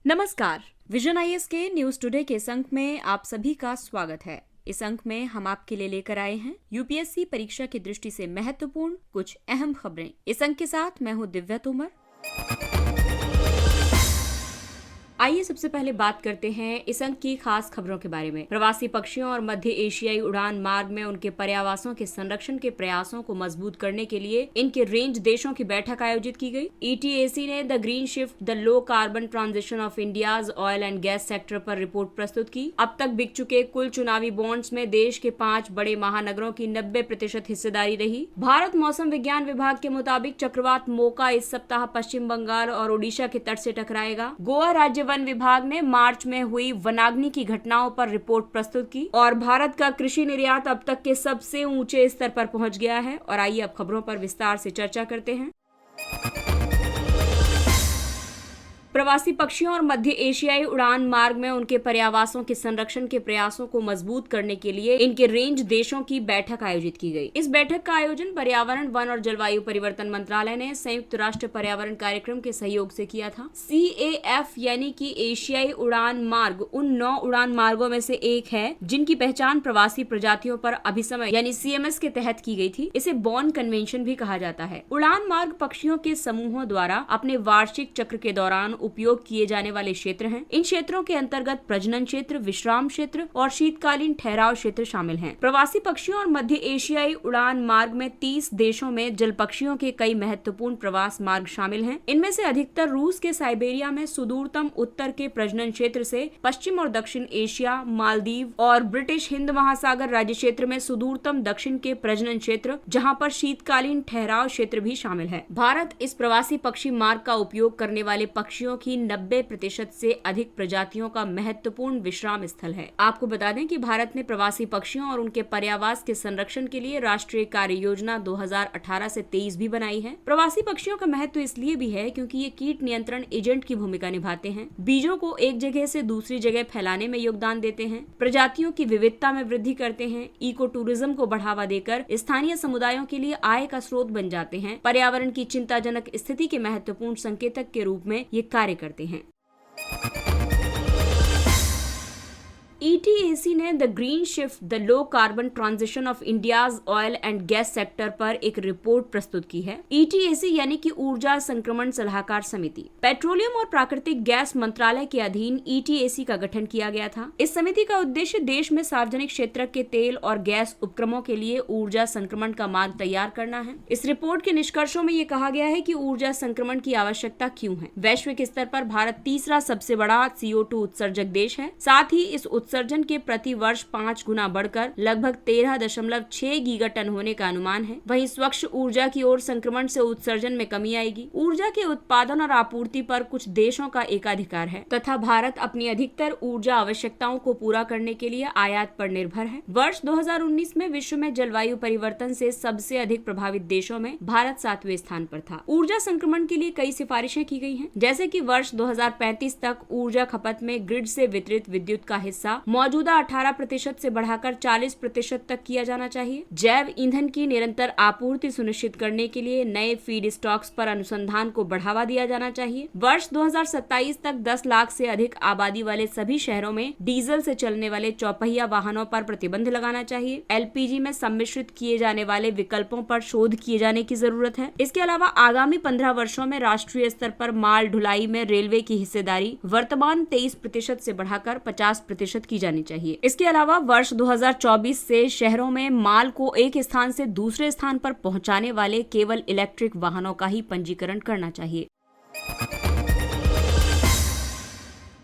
नमस्कार, vision IAS के news today के इस अंक में आप सभी का स्वागत है। इस अंक में हम आपके लिए लेकर आए हैं यूपीएससी परीक्षा की दृष्टि से महत्वपूर्ण कुछ अहम खबरें। इस अंक के साथ मैं हूं दिव्या तोमर। आइए सबसे पहले बात करते हैं इस अंक की खास खबरों के बारे में। प्रवासी पक्षियों और मध्य एशियाई उड़ान मार्ग में उनके पर्यावासों के संरक्षण के प्रयासों को मजबूत करने के लिए इनके रेंज देशों की बैठक आयोजित की गई। ईटीएसी ने the green shift the low carbon transition of India's oil and gas sector पर रिपोर्ट प्रस्तुत की। अब तक बिक चुके कुल चुनावी बॉन्ड्स में देश के 5 बड़े महानगरों की 90% हिस्सेदारी रही। भारत मौसम विज्ञान विभाग के मुताबिक चक्रवात मोका इस सप्ताह पश्चिम बंगाल और ओडिशा के तट से टकराएगा। गोवा राज्य वन विभाग ने मार्च में हुई वनाग्नि की घटनाओं पर रिपोर्ट प्रस्तुत की और भारत का कृषि निर्यात अब तक के सबसे ऊंचे स्तर पर पहुंच गया है। और आइए अब खबरों पर विस्तार से चर्चा करते हैं। प्रवासी पक्षियों और मध्य एशियाई उड़ान मार्ग में उनके पर्यावासों के संरक्षण के प्रयासों को मजबूत करने के लिए इनके रेंज देशों की बैठक आयोजित की गई। इस बैठक का आयोजन पर्यावरण, वन और जलवायु परिवर्तन मंत्रालय ने संयुक्त राष्ट्र पर्यावरण कार्यक्रम के सहयोग से किया था। CAF यानी कि एशियाई उड़ान मार्ग उन 9 उड़ान मार्गों में से एक है जिनकी पहचान प्रवासी प्रजातियों पर अभिसमय यानी CMS के तहत की गई थी। इसे बॉन कन्वेंशन भी कहा जाता है। उड़ान मार्ग पक्षियों के समूहों द्वारा अपने वार्षिक चक्र के दौरान उपयोग किए जाने वाले क्षेत्र हैं। इन क्षेत्रों के अंतर्गत प्रजनन क्षेत्र, विश्राम क्षेत्र और शीतकालीन ठहराव क्षेत्र शामिल हैं। प्रवासी पक्षियों और मध्य एशियाई उड़ान मार्ग में 30 देशों में जल पक्षियों के कई महत्वपूर्ण प्रवास मार्ग शामिल हैं। इनमें से अधिकतर रूस के साइबेरिया में सुदूरतम उत्तर के प्रजनन क्षेत्र से पश्चिम और दक्षिण एशिया, मालदीव और ब्रिटिश हिंद महासागर राज्य क्षेत्र में सुदूरतम दक्षिण के प्रजनन क्षेत्र, जहाँ पर शीतकालीन ठहराव क्षेत्र भी शामिल है। भारत इस प्रवासी पक्षी मार्ग का उपयोग करने वाले पक्षियों की 90% से अधिक प्रजातियों का महत्वपूर्ण विश्राम स्थल है। आपको बता दें कि भारत ने प्रवासी पक्षियों और उनके पर्यावास के संरक्षण के लिए राष्ट्रीय कार्य योजना 2018 से 23 भी बनाई है। प्रवासी पक्षियों का महत्व इसलिए भी है क्योंकि ये कीट नियंत्रण एजेंट की भूमिका निभाते हैं, बीजों को एक जगह से दूसरी जगह फैलाने में योगदान देते हैं, प्रजातियों की विविधता में वृद्धि करते हैं, इको टूरिज्म को बढ़ावा देकर स्थानीय समुदायों के लिए आय का स्रोत बन जाते हैं, पर्यावरण की चिंताजनक स्थिति के महत्वपूर्ण संकेतक के रूप में ये कार्य करते हैं। ETAC ने the green shift the low carbon transition of India's oil and gas sector पर एक रिपोर्ट प्रस्तुत की है। ETAC यानी कि ऊर्जा संक्रमण सलाहकार समिति, पेट्रोलियम और प्राकृतिक गैस मंत्रालय के अधीन ETAC का गठन किया गया था। इस समिति का उद्देश्य देश में सार्वजनिक क्षेत्र के तेल और गैस उपक्रमों के लिए ऊर्जा संक्रमण का मार्ग तैयार करना है। इस रिपोर्ट के निष्कर्षों में ये कहा गया है कि ऊर्जा संक्रमण की आवश्यकता क्यों है। वैश्विक स्तर पर भारत तीसरा सबसे बड़ा CO2 उत्सर्जक देश है। साथ ही इस उत्सर्जन के प्रति वर्ष 5 गुना बढ़कर लगभग 13.6 गीगा टन होने का अनुमान है। वहीं स्वच्छ ऊर्जा की ओर संक्रमण से उत्सर्जन में कमी आएगी। ऊर्जा के उत्पादन और आपूर्ति पर कुछ देशों का एकाधिकार है तथा भारत अपनी अधिकतर ऊर्जा आवश्यकताओं को पूरा करने के लिए आयात पर निर्भर है। वर्ष 2019 में विश्व में जलवायु परिवर्तन से सबसे अधिक प्रभावित देशों में भारत 7वें स्थान पर था। ऊर्जा संक्रमण के लिए कई सिफारिशें की गई हैं, जैसे कि वर्ष 2035 तक ऊर्जा खपत में ग्रिड से वितरित विद्युत का हिस्सा मौजूदा 18% से बढ़ाकर 40% तक किया जाना चाहिए। जैव ईंधन की निरंतर आपूर्ति सुनिश्चित करने के लिए नए फीड स्टॉक्स पर अनुसंधान को बढ़ावा दिया जाना चाहिए। वर्ष 2027 तक 10 लाख से अधिक आबादी वाले सभी शहरों में डीजल से चलने वाले चौपहिया वाहनों पर प्रतिबंध लगाना चाहिए। LPG में सम्मिश्रित किए जाने वाले विकल्पों पर शोध किए जाने की जरूरत है। इसके अलावा आगामी 15 वर्षों में राष्ट्रीय स्तर पर माल ढुलाई में रेलवे की हिस्सेदारी वर्तमान 23% से बढ़ाकर 50% की जानी चाहिए। इसके अलावा वर्ष 2024 से शहरों में माल को एक स्थान से दूसरे स्थान पर पहुंचाने वाले केवल इलेक्ट्रिक वाहनों का ही पंजीकरण करना चाहिए।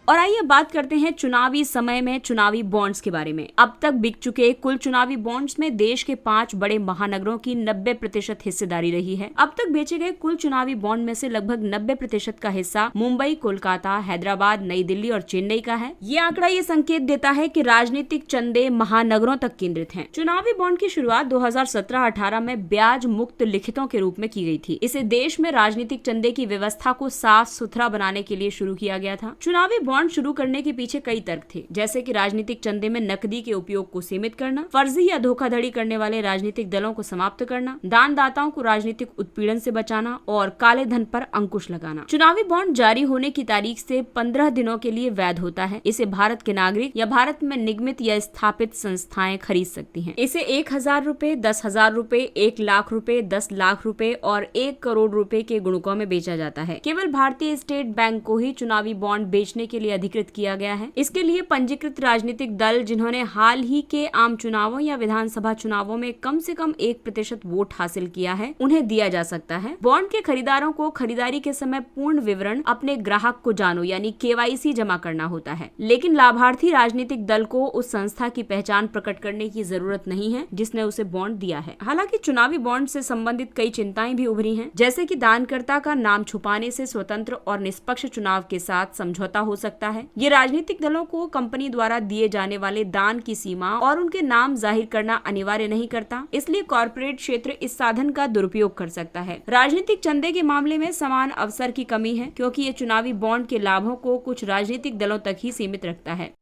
और आइए बात करते हैं चुनावी समय में चुनावी बॉन्ड्स के बारे में। अब तक बिक चुके कुल चुनावी बॉन्ड्स में देश के 5 बड़े महानगरों की 90% हिस्सेदारी रही है। अब तक बेचे गए कुल चुनावी बॉन्ड में से लगभग 90% का हिस्सा मुंबई, कोलकाता, हैदराबाद, नई दिल्ली और चेन्नई का है। ये आंकड़ा ये संकेत देता है कि राजनीतिक चंदे महानगरों तक केंद्रित हैं। चुनावी बॉन्ड की शुरुआत 2017-18 में ब्याज मुक्त लिखितों के रूप में की गई थी। इसे देश में राजनीतिक चंदे की व्यवस्था को साफ सुथरा बनाने के लिए शुरू किया गया था। चुनावी बॉन्ड बॉन्ड शुरू करने के पीछे कई तर्क थे, जैसे कि राजनीतिक चंदे में नकदी के उपयोग को सीमित करना, फर्जी या धोखाधड़ी करने वाले राजनीतिक दलों को समाप्त करना, दानदाताओं को राजनीतिक उत्पीड़न से बचाना और काले धन पर अंकुश लगाना। चुनावी बॉन्ड जारी होने की तारीख से 15 दिनों के लिए वैध होता है। इसे भारत के नागरिक या भारत में निगमित या स्थापित संस्थाएं खरीद सकती हैं। इसे 1,000 रुपए, 10,000 रुपए, 1 लाख रुपए, 10 लाख रुपए और 1 करोड़ रुपए के गुणकों में बेचा जाता है। केवल भारतीय स्टेट बैंक को ही चुनावी बॉन्ड बेचने के लिए अधिकृत किया गया है। इसके लिए पंजीकृत राजनीतिक दल जिन्होंने हाल ही के आम चुनावों या विधानसभा चुनावों में कम से कम 1% वोट हासिल किया है, उन्हें दिया जा सकता है। बॉन्ड के खरीदारों को खरीदारी के समय पूर्ण विवरण अपने ग्राहक को जानो यानी KYC जमा करना होता है, लेकिन लाभार्थी राजनीतिक दल को उस संस्था की पहचान प्रकट करने की जरूरत नहीं है जिसने उसे बॉन्ड दिया है। हालांकि चुनावी बॉन्ड से संबंधित कई चिंताएं भी उभरी हैं, जैसे कि दानकर्ता का नाम छुपाने से स्वतंत्र और निष्पक्ष चुनाव के साथ समझौता हो सकता है। ये राजनीतिक दलों को कंपनी द्वारा दिए जाने वाले दान की सीमा और उनके नाम जाहिर करना अनिवार्य नहीं करता, इसलिए कॉर्पोरेट क्षेत्र इस साधन का दुरुपयोग कर सकता है। राजनीतिक चंदे के मामले में समान अवसर की कमी है, क्योंकि ये चुनावी बॉन्ड के लाभों को कुछ राजनीतिक दलों तक ही सीमित रखता है।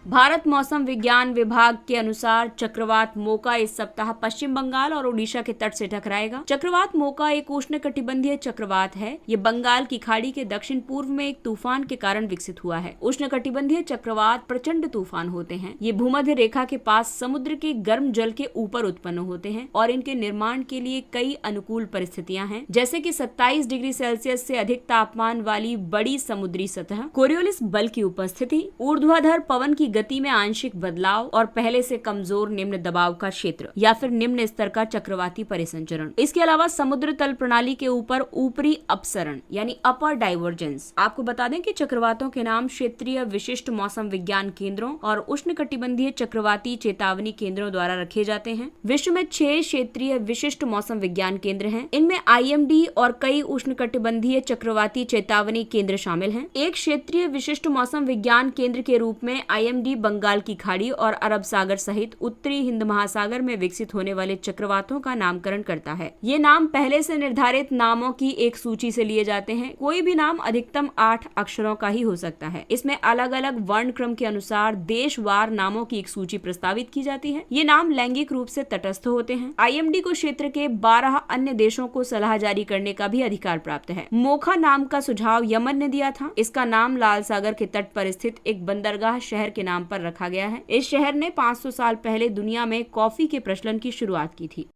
भारत मौसम विज्ञान विभाग के अनुसार चक्रवात मोका इस सप्ताह पश्चिम बंगाल और ओडिशा के तट से टकराएगा। चक्रवात मोका एक उष्णकटिबंधीय चक्रवात है। ये बंगाल की खाड़ी के दक्षिण पूर्व में एक तूफान के कारण विकसित हुआ है। उष्णकटिबंधीय चक्रवात प्रचंड तूफान होते हैं। ये भूमध्य रेखा के पास समुद्र के गर्म जल के ऊपर उत्पन्न होते हैं और इनके निर्माण के लिए कई अनुकूल परिस्थितियां हैं, जैसे कि 27 डिग्री सेल्सियस से अधिक तापमान वाली बड़ी समुद्री सतह, कोरियोलिस बल की उपस्थिति, ऊर्ध्वाधर पवन की गति में आंशिक बदलाव और पहले से कमजोर निम्न दबाव का क्षेत्र या फिर निम्न स्तर का चक्रवाती परिसंचरण। इसके अलावा समुद्र तल प्रणाली के ऊपर ऊपरी अपसरण यानी अपर डाइवर्जेंस। आपको बता दें कि चक्रवातों के नाम क्षेत्रीय विशिष्ट मौसम विज्ञान केंद्रों और उष्णकटिबंधीय चक्रवाती चेतावनी केंद्रों द्वारा रखे जाते हैं। विश्व में 6 क्षेत्रीय विशिष्ट मौसम विज्ञान केंद्र हैं। इनमें IMD और कई उष्णकटिबंधीय चक्रवाती चेतावनी केंद्र शामिल हैं। एक क्षेत्रीय विशिष्ट मौसम विज्ञान केंद्र के रूप में IMD बंगाल की खाड़ी और अरब सागर सहित उत्तरी हिंद महासागर में विकसित होने वाले चक्रवातों का नामकरण करता है। ये नाम पहले से निर्धारित नामों की एक सूची से लिए जाते हैं। कोई भी नाम अधिकतम 8 अक्षरों का ही हो सकता है। इसमें अलग अलग वर्ण क्रम के अनुसार देशवार नामों की एक सूची प्रस्तावित की जाती है। ये नाम लैंगिक रूप से तटस्थ होते हैं। IMD को क्षेत्र के 12 अन्य देशों को सलाह जारी करने का भी अधिकार प्राप्त है। मोखा नाम का सुझाव यमन ने दिया था। इसका नाम लाल सागर के तट पर स्थित एक बंदरगाह शहर के नाम पर रखा गया है। इस शहर ने 500 साल पहले दुनिया में कॉफी के प्रचलन की शुरुआत की थी।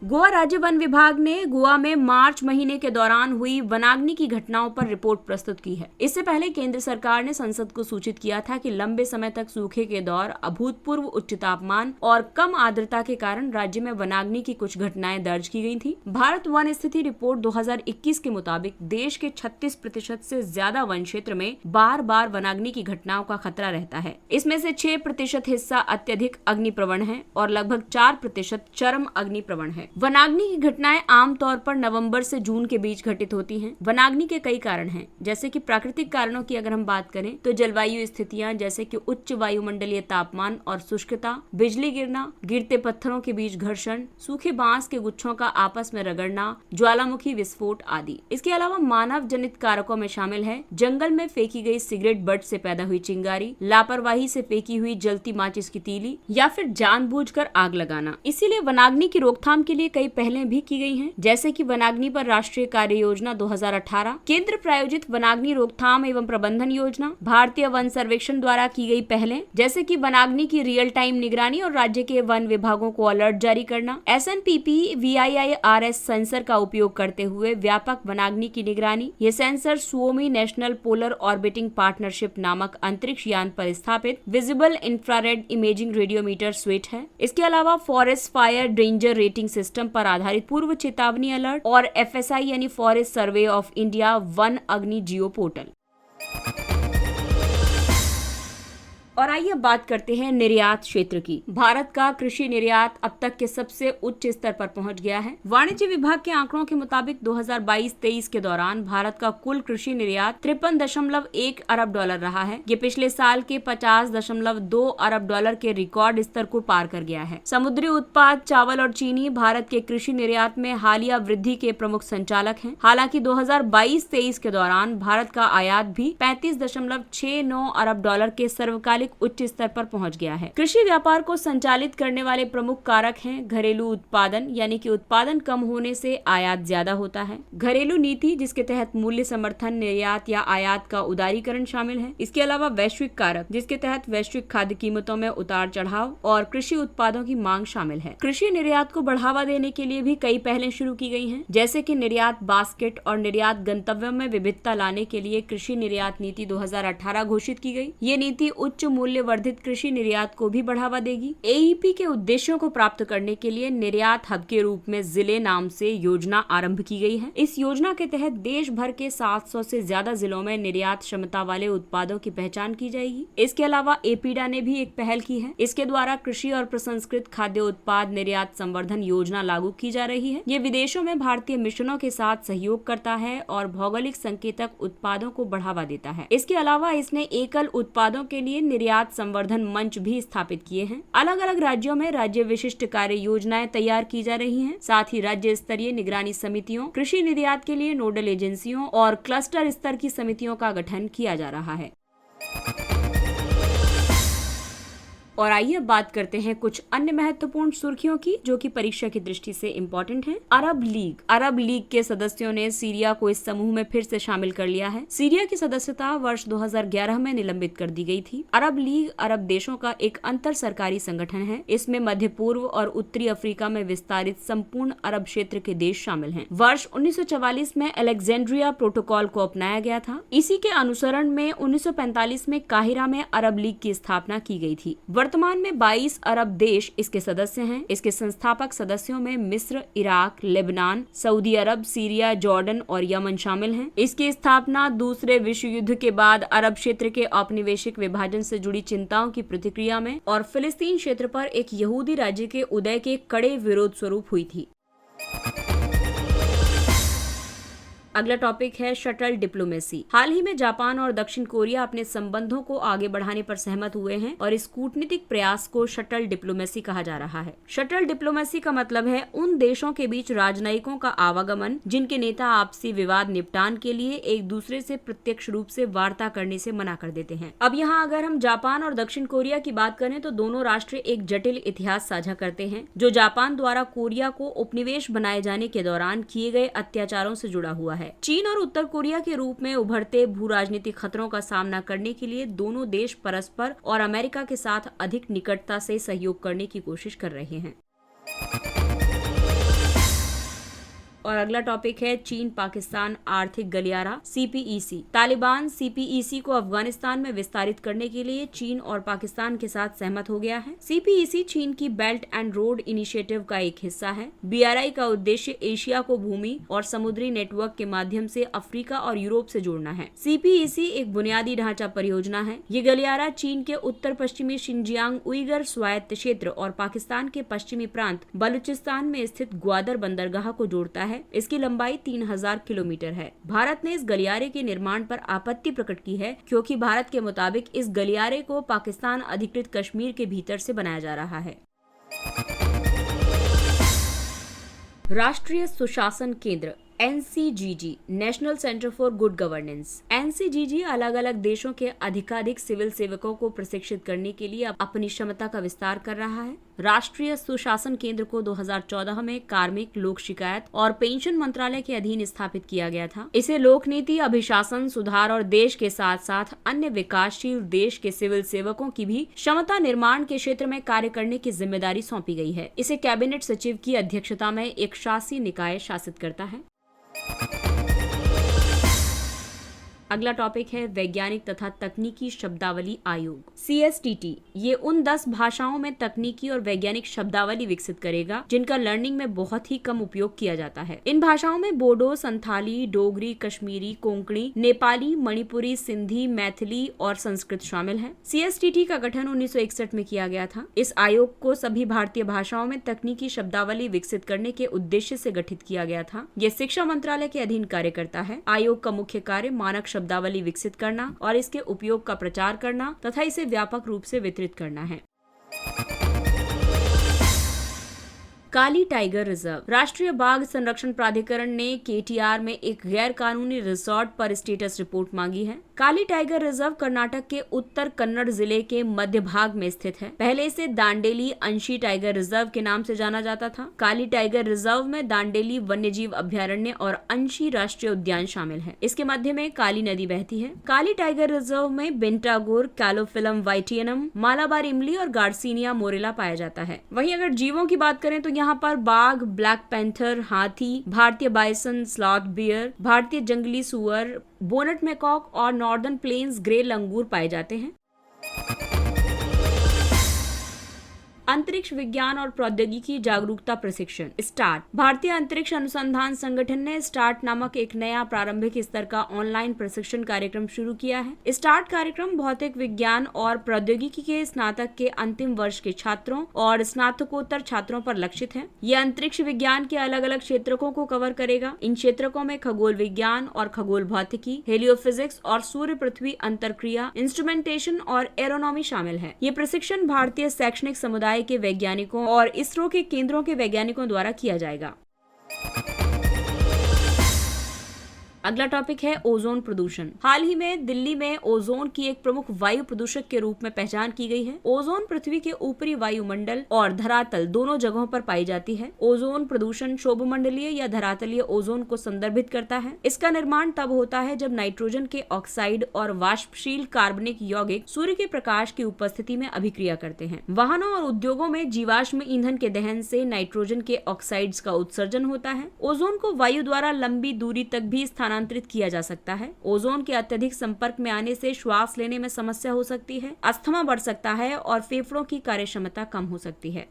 गोवा राज्य वन विभाग ने गोवा में मार्च महीने के दौरान हुई वनाग्नि की घटनाओं पर रिपोर्ट प्रस्तुत की है। इससे पहले केंद्र सरकार ने संसद को सूचित किया था कि लंबे समय तक सूखे के दौर, अभूतपूर्व उच्च तापमान और कम आर्द्रता के कारण राज्य में वनाग्नि की कुछ घटनाएं दर्ज की गई थी। भारत वन स्थिति रिपोर्ट 2021 के मुताबिक देश के 36% से ज्यादा वन क्षेत्र में बार बार वनाग्नि की घटनाओं का खतरा रहता है। इसमें से 6% हिस्सा अत्यधिक अग्निप्रवण है और लगभग 4% चरम अग्निप्रवण है। वनाग्नि की घटनाएं आमतौर पर नवंबर से जून के बीच घटित होती हैं। वनाग्नि के कई कारण हैं, जैसे कि प्राकृतिक कारणों की अगर हम बात करें तो जलवायु स्थितियां, जैसे कि उच्च वायुमंडलीय तापमान और शुष्कता, बिजली गिरना, गिरते पत्थरों के बीच घर्षण, सूखे बांस के गुच्छों का आपस में रगड़ना, ज्वालामुखी विस्फोट आदि। इसके अलावा मानव जनित कारकों में शामिल है जंगल में फेंकी गई सिगरेट बट से पैदा हुई चिंगारी, लापरवाही से फेंकी हुई जलती माचिस की तीली या फिर जानबूझकर आग लगाना। इसीलिए वनाग्नि की रोकथाम के लिए कई पहलें भी की गई हैं, जैसे कि वनाग्नि पर राष्ट्रीय कार्य योजना 2018, केंद्र प्रायोजित वनाग्नि रोकथाम एवं प्रबंधन योजना, भारतीय वन सर्वेक्षण द्वारा की गई पहलें, जैसे कि वनाग्नि की रियल टाइम निगरानी और राज्य के वन विभागों को अलर्ट जारी करना, SNPP VIIRS सेंसर का उपयोग करते हुए व्यापक वनाग्नि की निगरानी। ये sensor Suomi national polar orbiting partnership नामक अंतरिक्ष यान पर स्थापित visible infrared imaging radiometer switch है। इसके अलावा forest fire danger rating system पर आधारित पूर्व चेतावनी अलर्ट और FSI यानी forest survey of India one अग्नि जियो पोर्टल। और आइए बात करते हैं निर्यात क्षेत्र की। भारत का कृषि निर्यात अब तक के सबसे उच्च स्तर पर पहुंच गया है। वाणिज्य विभाग के आंकड़ों के मुताबिक 2022-23 के दौरान भारत का कुल कृषि निर्यात 53.1 अरब डॉलर रहा है। ये पिछले साल के 50.2 अरब डॉलर के रिकॉर्ड स्तर को पार कर गया है। समुद्री उत्पाद, चावल और चीनी भारत के कृषि निर्यात में हालिया वृद्धि के प्रमुख संचालक हैं। हालांकि 2022-23 के दौरान भारत का आयात भी 35.69 अरब डॉलर के सर्वकालिक उच्च स्तर पर पहुंच गया है। कृषि व्यापार को संचालित करने वाले प्रमुख कारक हैं घरेलू उत्पादन, यानी कि उत्पादन कम होने से आयात ज्यादा होता है। घरेलू नीति, जिसके तहत मूल्य समर्थन, निर्यात या आयात का उदारीकरण शामिल है। इसके अलावा वैश्विक कारक, जिसके तहत वैश्विक खाद्य कीमतों में उतार चढ़ाव और कृषि उत्पादों की मांग शामिल है। कृषि निर्यात को बढ़ावा देने के लिए भी कई पहलें शुरू की गई हैं, जैसे कि निर्यात बास्केट और निर्यात गंतव्यों में विविधता लाने के लिए कृषि निर्यात नीति 2018 घोषित की गई। ये नीति उच्च मूल्य वर्धित कृषि निर्यात को भी बढ़ावा देगी। AEP के उद्देश्यों को प्राप्त करने के लिए निर्यात हब के रूप में जिले नाम से योजना आरंभ की गई है। इस योजना के तहत देश भर के 700 से ज्यादा जिलों में निर्यात क्षमता वाले उत्पादों की पहचान की जाएगी। इसके अलावा एपीडा ने भी एक पहल की है। इसके द्वारा कृषि और प्रसंस्कृत खाद्य उत्पाद निर्यात संवर्धन योजना लागू की जा रही है। ये विदेशों में भारतीय मिशनों के साथ सहयोग करता है और भौगोलिक संकेतक उत्पादों को बढ़ावा देता है। इसके अलावा इसने एकल उत्पादों के लिए निर्यात संवर्धन मंच भी स्थापित किए हैं। अलग अलग राज्यों में राज्य विशिष्ट कार्य योजनाएं तैयार की जा रही हैं। साथ ही राज्य स्तरीय निगरानी समितियों, कृषि निर्यात के लिए नोडल एजेंसियों और क्लस्टर स्तर की समितियों का गठन किया जा रहा है। और आइए बात करते हैं कुछ अन्य महत्वपूर्ण सुर्खियों की, जो कि परीक्षा की दृष्टि से इम्पोर्टेंट हैं। अरब लीग के सदस्यों ने सीरिया को इस समूह में फिर से शामिल कर लिया है। सीरिया की सदस्यता वर्ष 2011 में निलंबित कर दी गई थी। अरब लीग अरब देशों का एक अंतर सरकारी संगठन है। इसमें मध्य पूर्व और उत्तरी अफ्रीका में विस्तारित संपूर्ण अरब क्षेत्र के देश शामिल हैं। वर्ष 1944 में अलेक्जेंड्रिया प्रोटोकॉल को अपनाया गया था। इसी के अनुसरण में 1945 में काहिरा में अरब लीग की स्थापना की गई थी। वर्तमान में 22 अरब देश इसके सदस्य हैं। इसके संस्थापक सदस्यों में मिस्र, इराक, लेबनान, सऊदी अरब, सीरिया, जॉर्डन और यमन शामिल हैं। इसकी स्थापना दूसरे विश्व युद्ध के बाद अरब क्षेत्र के औपनिवेशिक विभाजन से जुड़ी चिंताओं की प्रतिक्रिया में और फिलिस्तीन क्षेत्र पर एक यहूदी राज्य के उदय के कड़े विरोध स्वरूप हुई थी। अगला टॉपिक है शटल डिप्लोमेसी। हाल ही में जापान और दक्षिण कोरिया अपने संबंधों को आगे बढ़ाने पर सहमत हुए हैं और इस कूटनीतिक प्रयास को शटल डिप्लोमेसी कहा जा रहा है। शटल डिप्लोमेसी का मतलब है उन देशों के बीच राजनयिकों का आवागमन जिनके नेता आपसी विवाद निपटान के लिए एक दूसरे से प्रत्यक्ष रूप से वार्ता करने से मना कर देते हैं। अब यहाँ अगर हम जापान और दक्षिण कोरिया की बात करें तो दोनों राष्ट्र एक जटिल इतिहास साझा करते हैं, जो जापान द्वारा कोरिया को उपनिवेश बनाए जाने के दौरान किए गए अत्याचारों से जुड़ा हुआ है। चीन और उत्तर कोरिया के रूप में उभरते भू राजनीतिक खतरों का सामना करने के लिए दोनों देश परस्पर और अमेरिका के साथ अधिक निकटता से सहयोग करने की कोशिश कर रहे हैं। और अगला टॉपिक है चीन पाकिस्तान आर्थिक गलियारा CPEC। तालिबान CPEC को अफगानिस्तान में विस्तारित करने के लिए चीन और पाकिस्तान के साथ सहमत हो गया है। CPEC चीन की बेल्ट एंड रोड इनिशिएटिव का एक हिस्सा है। BRI का उद्देश्य एशिया को भूमि और समुद्री नेटवर्क के माध्यम से अफ्रीका और यूरोप से जोड़ना है। CPEC एक बुनियादी ढांचा परियोजना है। ये गलियारा चीन के उत्तर पश्चिमी शिनजियांग उइगर स्वायत्त क्षेत्र और पाकिस्तान के पश्चिमी प्रांत बलूचिस्तान में स्थित ग्वादर बंदरगाह को जोड़ता है। इसकी लंबाई 3000 किलोमीटर है। भारत ने इस गलियारे के निर्माण पर आपत्ति प्रकट की है, क्योंकि भारत के मुताबिक इस गलियारे को पाकिस्तान अधिकृत कश्मीर के भीतर से बनाया जा रहा है। राष्ट्रीय सुशासन केंद्र NCGG national centre for good governance. NCGG अलग अलग देशों के अधिकाधिक सिविल सेवकों को प्रशिक्षित करने के लिए अपनी क्षमता का विस्तार कर रहा है। राष्ट्रीय सुशासन केंद्र को 2014 में कार्मिक, लोक शिकायत और पेंशन मंत्रालय के अधीन स्थापित किया गया था। इसे लोक नीति, अभिशासन, सुधार और देश के साथ साथ अन्य विकासशील देश के सिविल सेवकों की भी क्षमता निर्माण के क्षेत्र में कार्य करने की जिम्मेदारी सौंपी गई है। इसे कैबिनेट सचिव की अध्यक्षता में एक शासी निकाय शासित करता है। अगला टॉपिक है वैज्ञानिक तथा तकनीकी शब्दावली आयोग CSTT। ये उन 10 भाषाओं में तकनीकी और वैज्ञानिक शब्दावली विकसित करेगा जिनका लर्निंग में बहुत ही कम उपयोग किया जाता है। इन भाषाओं में बोडो, संथाली, डोगरी, कश्मीरी, कोंकणी, नेपाली, मणिपुरी, सिंधी, मैथिली और संस्कृत शामिल है। CSTT का गठन 1961 में किया गया था। इस आयोग को सभी भारतीय भाषाओं में तकनीकी शब्दावली विकसित करने के उद्देश्य से गठित किया गया था। यह शिक्षा मंत्रालय के अधीन कार्य करता है। आयोग का मुख्य कार्य मानक शब्दावली विकसित करना और इसके उपयोग का प्रचार करना तथा इसे व्यापक रूप से वितरित करना है। काली टाइगर रिजर्व। राष्ट्रीय बाघ संरक्षण प्राधिकरण ने KTR में एक गैर कानूनी रिसोर्ट पर स्टेटस रिपोर्ट मांगी है। काली टाइगर रिजर्व कर्नाटक के उत्तर कन्नड़ जिले के मध्य भाग में स्थित है। पहले इसे दांडेली अंशी टाइगर रिजर्व के नाम से जाना जाता था। काली टाइगर रिजर्व में दांडेली वन्यजीव अभयारण्य और अंशी राष्ट्रीय उद्यान शामिल है। इसके मध्य में काली नदी बहती है। काली टाइगर रिजर्व में बेंटागोर, कैलोफिलम वाइटियनम, मालाबार इमली और गार्सिनिया मोरेला पाया जाता है। वहीं अगर जीवों की बात करें तो यहाँ पर बाघ, ब्लैक पैंथर, हाथी, भारतीय बाइसन, स्लॉथ बियर, भारतीय जंगली सुअर, बोनेट मैकॉक और नॉर्दर्न प्लेन्स ग्रे लंगूर पाए जाते हैं। अंतरिक्ष विज्ञान और प्रौद्योगिकी जागरूकता प्रशिक्षण स्टार्ट। भारतीय अंतरिक्ष अनुसंधान संगठन ने स्टार्ट नामक एक नया प्रारंभिक स्तर का ऑनलाइन प्रशिक्षण कार्यक्रम शुरू किया है। स्टार्ट कार्यक्रम भौतिक विज्ञान और प्रौद्योगिकी के स्नातक के अंतिम वर्ष के छात्रों और स्नातकोत्तर छात्रों पर लक्षित है। यह अंतरिक्ष विज्ञान के अलग अलग क्षेत्रकों को कवर करेगा। इन क्षेत्रकों में खगोल विज्ञान और खगोल भौतिकी, हेलियोफिजिक्स और सूर्य पृथ्वी अंतरक्रिया, इंस्ट्रूमेंटेशन और एरोनॉमी शामिल है। ये प्रशिक्षण भारतीय शैक्षणिक समुदाय के वैज्ञानिकों और इसरो के केंद्रों के वैज्ञानिकों द्वारा किया जाएगा। अगला टॉपिक है ओजोन प्रदूषण। हाल ही में दिल्ली में ओजोन की एक प्रमुख वायु प्रदूषक के रूप में पहचान की गई है। ओजोन पृथ्वी के ऊपरी वायुमंडल और धरातल दोनों जगहों पर पाई जाती है। ओजोन प्रदूषण शोभमंडलीय या धरातलीय ओजोन को संदर्भित करता है। इसका निर्माण तब होता है जब नाइट्रोजन के ऑक्साइड और वाष्पशील कार्बनिक यौगिक सूर्य के प्रकाश की उपस्थिति में अभिक्रिया करते हैं। वाहनों और उद्योगों में जीवाश्म ईंधन के दहन से नाइट्रोजन के ऑक्साइड्स का उत्सर्जन होता है। ओजोन को वायु द्वारा लंबी दूरी तक भी स्थानांतरित किया जा सकता है। ओजोन के अत्यधिक संपर्क में आने से श्वास लेने में समस्या हो सकती है, अस्थमा बढ़ सकता है और फेफड़ों की कार्यक्षमता कम हो सकती है।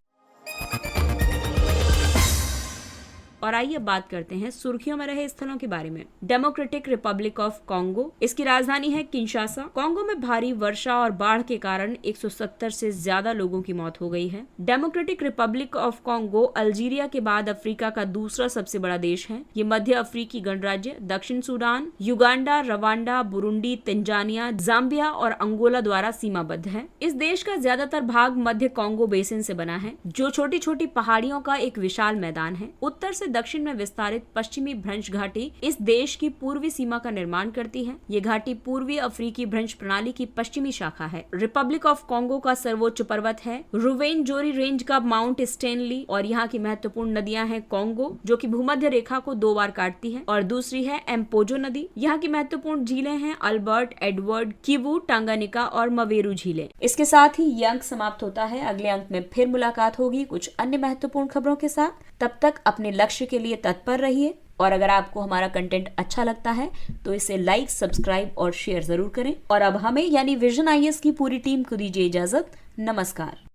और आइए बात करते हैं सुर्खियों में रहे स्थलों के बारे में। डेमोक्रेटिक रिपब्लिक ऑफ कॉन्गो, इसकी राजधानी है किंशासा। कॉन्गो में भारी वर्षा और बाढ़ के कारण 170 से ज्यादा लोगों की मौत हो गई है। Democratic Republic of Congo Algeria के बाद अफ्रीका का दूसरा सबसे बड़ा देश है। ये मध्य अफ्रीकी गणराज्य दक्षिण Sudan, Uganda, Rwanda, Burundi, Tanzania, Zambia और अंगोला द्वारा सीमाबद्ध है। इस देश का ज्यादातर भाग मध्य कॉन्गो बेसिन से बना है, जो छोटी छोटी पहाड़ियों का एक विशाल मैदान है। उत्तर से दक्षिण में विस्तारित पश्चिमी भ्रंश घाटी इस देश की पूर्वी सीमा का निर्माण करती है। ये घाटी पूर्वी अफ्रीकी भ्रंश प्रणाली की पश्चिमी शाखा है। रिपब्लिक ऑफ कॉन्गो का सर्वोच्च पर्वत है रुवेनजोरी रेंज का माउंट स्टेनली और यहाँ की महत्वपूर्ण नदियां हैं कॉन्गो, जो कि भूमध्य रेखा को 2 बार काटती है, और दूसरी है एम्पोजो नदी। यहाँ की महत्वपूर्ण झीलें हैं अल्बर्ट, एडवर्ड, किवू, टांगानिका और मवेरू झीलें। इसके साथ ही ये अंक समाप्त होता है। अगले अंक में फिर मुलाकात होगी कुछ अन्य महत्वपूर्ण खबरों के साथ। तब तक अपने लक्ष्य के लिए तत्पर रहिए, और अगर आपको हमारा कंटेंट अच्छा लगता है तो इसे लाइक, सब्सक्राइब और शेयर जरूर करें। और अब हमें यानी विजन IAS की पूरी टीम को दीजिए इजाजत। नमस्कार।